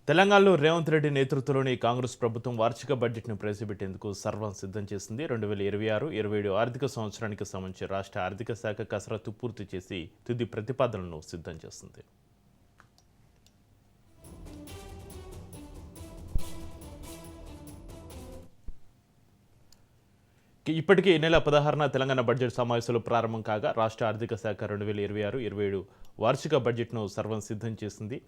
తెలంగాణలో రేవంత్ రెడ్డి నేతృత్వంలోని కాంగ్రెస్ ప్రభుత్వం వార్షిక బడ్జెట్ను ప్రవేశపెట్టేందుకు సర్వం సిద్ధం చేసింది. 2026-27 ఆర్థిక సంవత్సరానికి సంబంధించి రాష్ట్ర ఆర్థిక శాఖ కసరత్తు పూర్తి చేసి తుది ప్రతిపాదనలను సిద్ధం చేస్తుంది. ఇప్పటికే ఈ నెల 16న తెలంగాణ బడ్జెట్ సమావేశాలు ప్రారంభం కాగా రాష్ట్ర ఆర్థిక శాఖ 2026-27 వార్షిక బడ్జెట్ను సర్వం సిద్ధం చేసింది.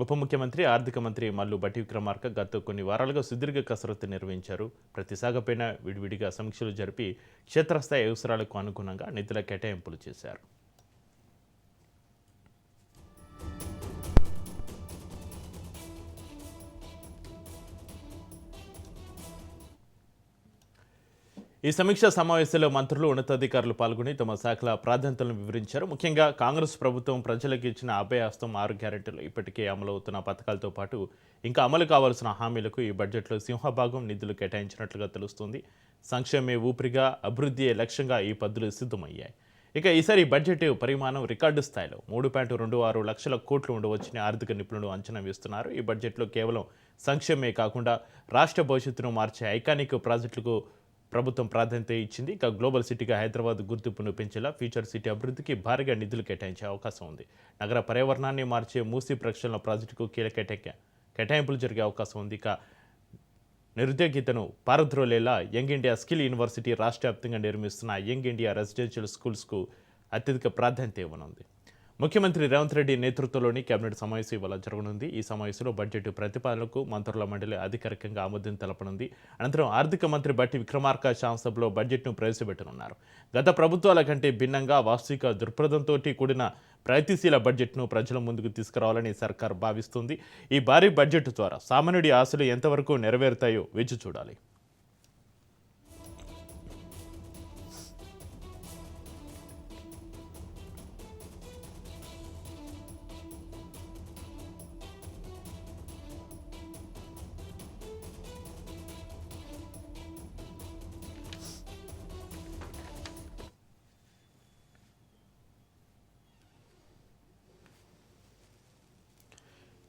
ఉప ముఖ్యమంత్రి ఆర్థిక మంత్రి మల్లు భట్టి విక్రమార్క గత కొన్ని వారాలుగా సుదీర్ఘ కసరత్తు నిర్వహించారు. ప్రతి శాఖపైన విడివిడిగా సమీక్షలు జరిపి క్షేత్రస్థాయి అవసరాలకు అనుగుణంగా నిధుల కేటాయింపులు చేశారు. ఈ సమీక్షా సమావేశంలో మంత్రులు ఉన్నతాధికారులు పాల్గొని తమ శాఖల ప్రాధాన్యతలను వివరించారు. ముఖ్యంగా కాంగ్రెస్ ప్రభుత్వం ప్రజలకు ఇచ్చిన అభయహస్తం 6 గ్యారెంటీలు ఇప్పటికే అమలవుతున్న పథకాలతో పాటు ఇంకా అమలు కావాల్సిన హామీలకు ఈ బడ్జెట్లో సింహభాగం నిధులు కేటాయించినట్లుగా తెలుస్తుంది. సంక్షేమే ఊపిరిగా అభివృద్ధియే లక్ష్యంగా ఈ పద్ధతులు సిద్ధమయ్యాయి. ఇక ఈసారి బడ్జెట్ పరిమాణం రికార్డు స్థాయిలో 3.26 లక్షల కోట్లు ఉండవచ్చని ఆర్థిక నిపుణులు అంచనా వేస్తున్నారు. ఈ బడ్జెట్లో కేవలం సంక్షేమే కాకుండా రాష్ట్ర భవిష్యత్తును మార్చే ఐకానిక్ ప్రాజెక్టులకు ప్రభుత్వం ప్రాధాన్యత ఇచ్చింది. ఇక గ్లోబల్ సిటీగా హైదరాబాద్ గుర్తింపును పెంచేలా ఫ్యూచర్ సిటీ అభివృద్ధికి భారీగా నిధులు కేటాయించే అవకాశం ఉంది. నగర పర్యావరణాన్ని మార్చే మూసీ ప్రక్షాళన ప్రాజెక్టుకు కీలక కేటాయింపులు జరిగే అవకాశం ఉంది. ఇక నిరుద్యోగితను పారద్రోలేలా యంగ్ ఇండియా స్కిల్ యూనివర్సిటీ రాష్ట్ర వ్యాప్తంగా నిర్మిస్తున్న యంగ్ ఇండియా రెసిడెన్షియల్ స్కూల్స్కు అత్యధిక ప్రాధాన్యత ఇవ్వనుంది. ముఖ్యమంత్రి రేవంత్ రెడ్డి నేతృత్వంలోని కేబినెట్ సమావేశం ఇవాళ జరగనుంది. ఈ సమావేశంలో బడ్జెట్ ప్రతిపాదనలకు మంత్రుల మండలి అధికారికంగా ఆమోదం తెలపనుంది. అనంతరం ఆర్థిక మంత్రి భట్టి విక్రమార్క శాసనసభలో బడ్జెట్ను ప్రవేశపెట్టనున్నారు. గత ప్రభుత్వాల కంటే భిన్నంగా వాస్తవిక దృక్పథంతో కూడిన ప్రగతిశీల బడ్జెట్ను ప్రజల ముందుకు తీసుకురావాలని సర్కార్ భావిస్తుంది. ఈ భారీ బడ్జెట్ ద్వారా సామాన్యుడి ఆశలు ఎంతవరకు నెరవేరుతాయో వేచి చూడాలి.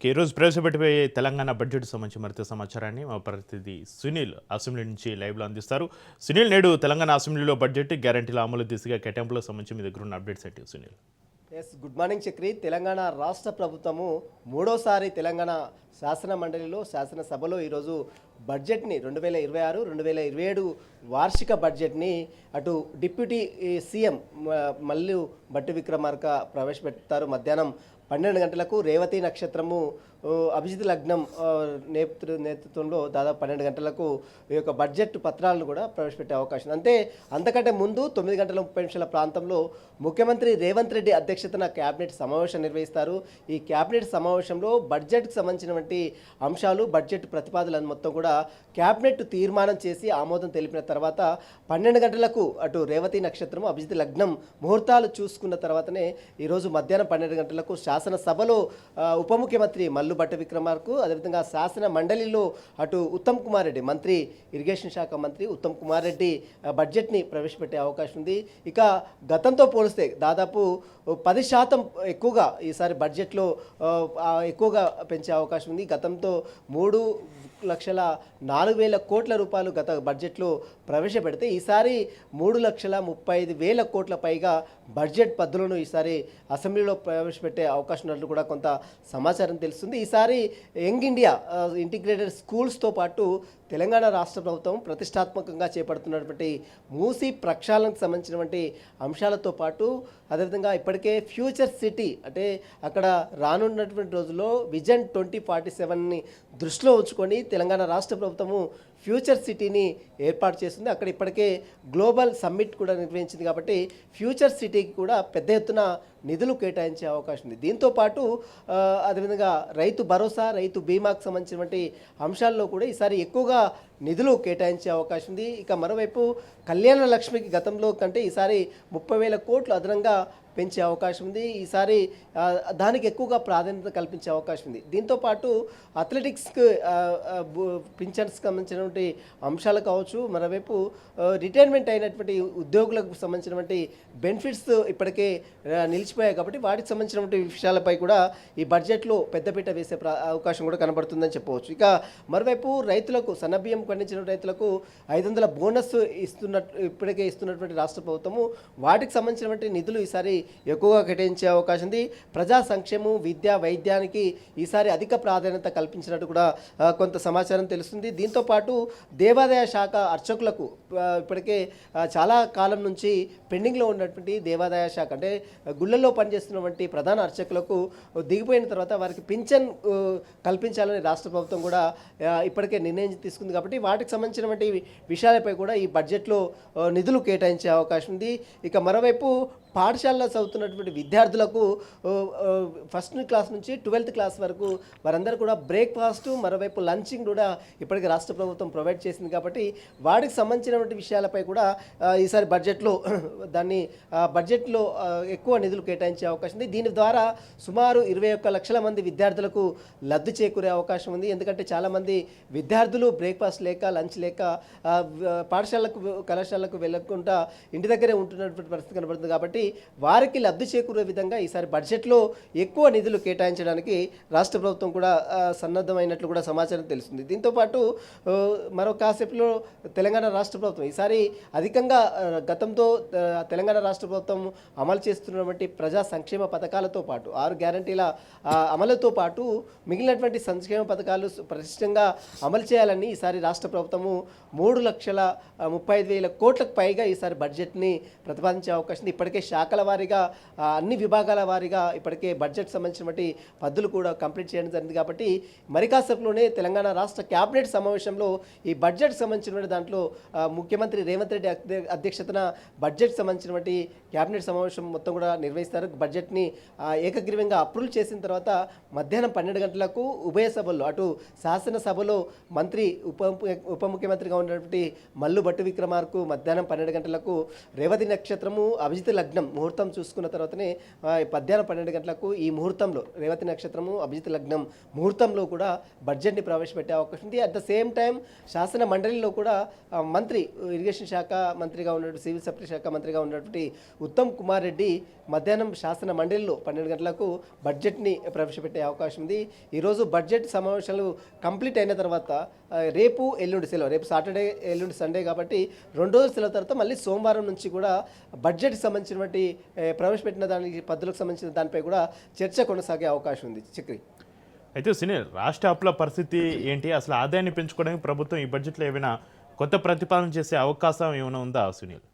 ఈరోజు ప్రవేశపెట్టిపోయే తెలంగాణ బడ్జెట్ సంబంధించి మరింత సమాచారాన్ని మా ప్రతినిధి సునీల్ అసెంబ్లీ నుంచి లైవ్లో అందిస్తారు. సునీల్, నేడు తెలంగాణ అసెంబ్లీలో బడ్జెట్ గ్యారంటీల అమలు దిశగా కేటాయింపులకు సంబంధించి మీ దగ్గర ఉన్న అప్డేట్స్ ఏంటి సునీల్? Good morning Chakri. తెలంగాణ రాష్ట్ర ప్రభుత్వము మూడోసారి తెలంగాణ శాసన మండలిలో శాసనసభలో ఈరోజు బడ్జెట్ని 2026-2027 వార్షిక బడ్జెట్ని అటు డిప్యూటీ సీఎం మల్లు భట్టి విక్రమార్క ప్రవేశపెడతారు. మధ్యాహ్నం 12 గంటలకు రేవతి నక్షత్రము అభిజిత్ లగ్నం నేతృత్వంలో దాదాపు 12 గంటలకు ఈ యొక్క బడ్జెట్ పత్రాలను కూడా ప్రవేశపెట్టే అవకాశం. అంతకంటే ముందు 9 గంటల 30 నిమిషాల ప్రాంతంలో ముఖ్యమంత్రి రేవంత్ రెడ్డి అధ్యక్షతన క్యాబినెట్ సమావేశం నిర్వహిస్తారు. ఈ క్యాబినెట్ సమావేశంలో బడ్జెట్కి సంబంధించినటువంటి అంశాలు, బడ్జెట్ ప్రతిపాదనలను మొత్తం కూడా క్యాబినెట్ తీర్మానం చేసి ఆమోదం తెలిపిన తర్వాత 12 గంటలకు అటు రేవతి నక్షత్రం అభిజిత్ లగ్నం ముహూర్తాలు చూసుకున్న తర్వాతనే ఈరోజు మధ్యాహ్నం 12 గంటలకు శాసనసభలో ఉప ముఖ్యమంత్రి మల్లు భట్టి విక్రమార్కు, అదేవిధంగా శాసన మండలిలో అటు ఉత్తమ్ కుమార్ రెడ్డి మంత్రి, ఇరిగేషన్ శాఖ మంత్రి ఉత్తమ్ కుమార్ రెడ్డి బడ్జెట్ని ప్రవేశపెట్టే అవకాశం ఉంది. ఇక గతంతో పోలిస్తే దాదాపు 10% ఎక్కువగా ఈసారి బడ్జెట్లో ఎక్కువగా పెంచే అవకాశం ఉంది. గతంతో 3,04,000 కోట్ల రూపాయలు గత బడ్జెట్లో ప్రవేశపెడితే ఈసారి 3,35,000 కోట్ల పైగా బడ్జెట్ పద్ధతులను ఈసారి అసెంబ్లీలో ప్రవేశపెట్టే అవకాశం ఉన్నట్లు కూడా కొంత సమాచారం తెలుస్తుంది. ఈసారి యంగ్ ఇండియా ఇంటిగ్రేటెడ్ స్కూల్స్తో పాటు తెలంగాణ రాష్ట్ర ప్రభుత్వం ప్రతిష్టాత్మకంగా చేపడుతున్నటువంటి మూసీ ప్రక్షాళనకు సంబంధించినటువంటి అంశాలతో పాటు అదేవిధంగా ఇప్పటికే ఫ్యూచర్ సిటీ అంటే అక్కడ రానున్నటువంటి రోజుల్లో విజన్ 2047ని దృష్టిలో ఉంచుకొని తెలంగాణ రాష్ట్ర ప్రభుత్వము ఫ్యూచర్ సిటీని ఏర్పాటు చేస్తుంది. అక్కడ ఇప్పటికే గ్లోబల్ సమ్మిట్ కూడా నిర్వహించింది కాబట్టి ఫ్యూచర్ సిటీకి కూడా పెద్ద ఎత్తున నిధులు కేటాయించే అవకాశం ఉంది. దీంతోపాటు అదేవిధంగా రైతు భరోసా, రైతు బీమాకు సంబంధించినటువంటి అంశాల్లో కూడా ఈసారి ఎక్కువగా నిధులు కేటాయించే అవకాశం ఉంది. ఇక మరోవైపు కళ్యాణ లక్ష్మికి గతంలో కంటే ఈసారి 30,000 కోట్లు అదనంగా పెంచే అవకాశం ఉంది. ఈసారి దానికి ఎక్కువగా ప్రాధాన్యత కల్పించే అవకాశం ఉంది. దీంతోపాటు అథ్లెటిక్స్కి పింఛన్స్ సంబంధించినటువంటి అంశాలు కావచ్చు, మరోవైపు రిటైర్మెంట్ అయినటువంటి ఉద్యోగులకు సంబంధించినటువంటి బెనిఫిట్స్ ఇప్పటికే నిలిచిపోయాయి కాబట్టి వాటికి సంబంధించినటువంటి విషయాలపై కూడా ఈ బడ్జెట్లో పెద్దపీట వేసే అవకాశం కూడా కనబడుతుందని చెప్పవచ్చు. ఇక మరోవైపు రైతులకు సన్నబియ్యం పండించిన రైతులకు 500 బోనస్ ఇప్పటికే ఇస్తున్నటువంటి రాష్ట్ర ప్రభుత్వము వాటికి సంబంధించినటువంటి నిధులు ఈసారి ఎక్కువగా కేటాయించే అవకాశం ఉంది. ప్రజా సంక్షేమం, విద్య, వైద్యానికి ఈసారి అధిక ప్రాధాన్యత కల్పించినట్టు కూడా కొంత సమాచారం తెలుస్తుంది. దీంతోపాటు దేవాదాయ శాఖ అర్చకులకు ఇప్పటికే చాలా కాలం నుంచి పెండింగ్లో ఉన్నటువంటి దేవాదాయ శాఖ అంటే గుళ్ళల్లో పనిచేస్తున్నటువంటి ప్రధాన అర్చకులకు దిగిపోయిన తర్వాత వారికి పింఛన్ కల్పించాలని రాష్ట్ర ప్రభుత్వం కూడా ఇప్పటికే నిర్ణయం తీసుకుంది కాబట్టి వాటికి సంబంధించినటువంటి విషయాలపై కూడా ఈ బడ్జెట్లో నిధులు కేటాయించే అవకాశం ఉంది. ఇక మరోవైపు పాఠశాలలో చదువుతున్నటువంటి విద్యార్థులకు ఫస్ట్ క్లాస్ నుంచి 12th క్లాస్ వరకు వారందరూ కూడా బ్రేక్ఫాస్ట్, మరోవైపు లంచింగ్ కూడా ఇప్పటికీ రాష్ట్ర ప్రభుత్వం ప్రొవైడ్ చేసింది కాబట్టి వాటికి సంబంధించినటువంటి విషయాలపై కూడా ఈసారి బడ్జెట్లో బడ్జెట్లో ఎక్కువ నిధులు కేటాయించే అవకాశం ఉంది. దీని ద్వారా సుమారు 21 లక్షల మంది విద్యార్థులకు లబ్ధి చేకూరే అవకాశం ఉంది. ఎందుకంటే చాలామంది విద్యార్థులు బ్రేక్ఫాస్ట్ లేక, లంచ్ లేక పాఠశాలకు, కళాశాలకు వెళ్ళకుండా ఇంటి దగ్గరే ఉంటున్నటువంటి పరిస్థితి కనబడుతుంది కాబట్టి వారికి లబ్ధి చేకూరే విధంగా ఈసారి బడ్జెట్లో ఎక్కువ నిధులు కేటాయించడానికి రాష్ట్ర ప్రభుత్వం కూడా సన్నద్ధమైనట్లు కూడా సమాచారం తెలుస్తుంది. దీంతోపాటు మరో కాసేపులో తెలంగాణ రాష్ట్ర ప్రభుత్వం ఈసారి అధికంగా గతంతో తెలంగాణ రాష్ట్ర ప్రభుత్వం అమలు చేస్తున్నటువంటి ప్రజా సంక్షేమ పథకాలతో పాటు 6 గ్యారంటీల అమలుతో పాటు మిగిలినటువంటి సంక్షేమ పథకాలు ప్రతిష్టంగా అమలు చేయాలని ఈసారి రాష్ట్ర ప్రభుత్వము 3,35,000 కోట్లకు పైగా ఈసారి బడ్జెట్ని ప్రతిపాదించే అవకాశం ఉంది. ఇప్పటికే శాఖల వారీగా అన్ని విభాగాల వారీగా ఇప్పటికే బడ్జెట్ సంబంధించినటువంటి పద్ధతులు కూడా కంప్లీట్ చేయడం జరిగింది కాబట్టి మరి కాసేపులోనే తెలంగాణ రాష్ట్ర క్యాబినెట్ సమావేశంలో ఈ బడ్జెట్ సంబంధించినటువంటి దాంట్లో ముఖ్యమంత్రి రేవంత్ రెడ్డి అధ్యక్షతన బడ్జెట్ సంబంధించినటువంటి క్యాబినెట్ సమావేశం మొత్తం కూడా నిర్వహిస్తారు. బడ్జెట్ని ఏకగ్రీవంగా అప్రూవ్ చేసిన తర్వాత మధ్యాహ్నం 12 గంటలకు ఉభయ సభల్లో అటు శాసనసభలో మంత్రి ఉప ముఖ్యమంత్రిగా ఉన్నటువంటి మల్లు భట్టి విక్రమార్కు మధ్యాహ్నం 12 గంటలకు రేవతి నక్షత్రము అభిజిత్ లగ్నం ముహూర్తం చూసుకున్న తర్వాతనే మధ్యాహ్నం 12 గంటలకు ఈ ముహూర్తంలో రేవతి నక్షత్రము అభిజిత్ లగ్నం ముహూర్తంలో కూడా బడ్జెట్ని ప్రవేశపెట్టే అవకాశం ఉంది. అట్ ద సేమ్ టైం శాసన మండలిలో కూడా మంత్రి ఇరిగేషన్ శాఖ మంత్రిగా ఉన్నటువంటి, సివిల్ సప్లై శాఖ మంత్రిగా ఉన్నటువంటి ఉత్తమ్ కుమార్ రెడ్డి మధ్యాహ్నం శాసన మండలిలో 12 గంటలకు బడ్జెట్ని ప్రవేశపెట్టే అవకాశం ఉంది. ఈరోజు బడ్జెట్ సమావేశాలు కంప్లీట్ అయిన తర్వాత రేపు ఎల్లుండి సెలవు, రేపు సాటర్డే, ఎల్లుండి సండే కాబట్టి 2 రోజుల సెలవు తర్వాత మళ్ళీ సోమవారం నుంచి కూడా బడ్జెట్కి సంబంధించినటువంటి ప్రవేశపెట్టిన దానికి పద్ధతులకు సంబంధించిన దానిపై కూడా చర్చ కొనసాగే అవకాశం ఉంది. చక్రి, అయితే సునీల్, రాష్ట్ర అప్పుల పరిస్థితి ఏంటి? అసలు ఆదాయాన్ని పెంచుకోవడానికి ప్రభుత్వం ఈ బడ్జెట్లో ఏమైనా కొత్త ప్రతిపాదన చేసే అవకాశం ఏమైనా ఉందా సునీల్?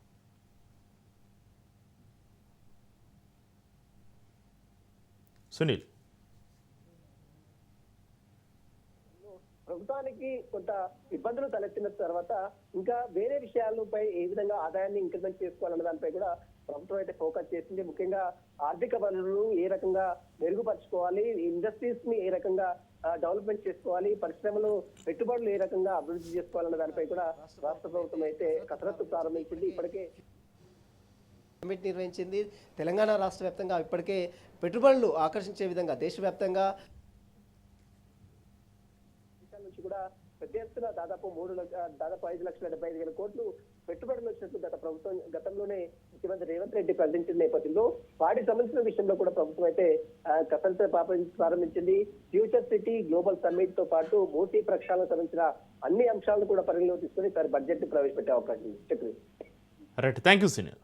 సునీల్, ప్రభుత్వానికి కొంత ఇబ్బందులు తలెత్తిన తర్వాత ఇంకా వేరే విషయాలపై ఏ విధంగా ఆదాయాన్ని ఇంక్రిమెంట్ చేసుకోవాలన్న దానిపై కూడా ప్రభుత్వం అయితే ఫోకస్ చేసింది. ముఖ్యంగా ఆర్థిక వనరులు ఏ రకంగా మెరుగుపరచుకోవాలి, ఇండస్ట్రీస్ ని ఏ రకంగా డెవలప్మెంట్ చేసుకోవాలి, పరిశ్రమలు పెట్టుబడులు ఏ రకంగా అభివృద్ధి చేసుకోవాలన్న దానిపై కూడా రాష్ట్ర ప్రభుత్వం అయితే కసరత్తు ప్రారంభించింది. ఇప్పటికే సమ్మిట్ నిర్వహించింది. తెలంగాణ రాష్ట్ర వ్యాప్తంగా ఇప్పటికే పెట్టుబడులు ఆకర్షించే విధంగా దేశవ్యాప్తంగా నుంచి కూడా పెద్ద ఎత్తున దాదాపు 5,75,000 కోట్లు పెట్టుబడులు వచ్చినట్లు గతంలోనే ముఖ్యమంత్రి రేవంత్ రెడ్డి ప్రకటించిన నేపథ్యంలో వాటికి సంబంధించిన విషయంలో కూడా ప్రభుత్వం అయితే కసరత్తు ప్రారంభించింది. ఫ్యూచర్ సిటీ గ్లోబల్ సమ్మిట్ తో పాటు మూర్తి ప్రక్షాళనకు సంబంధించిన అన్ని అంశాలను కూడా పరిగణలోకి తీసుకుని బడ్జెట్ ని ప్రవేశపెట్టే అవకాశం ఉంది. Right, thank you Sunil.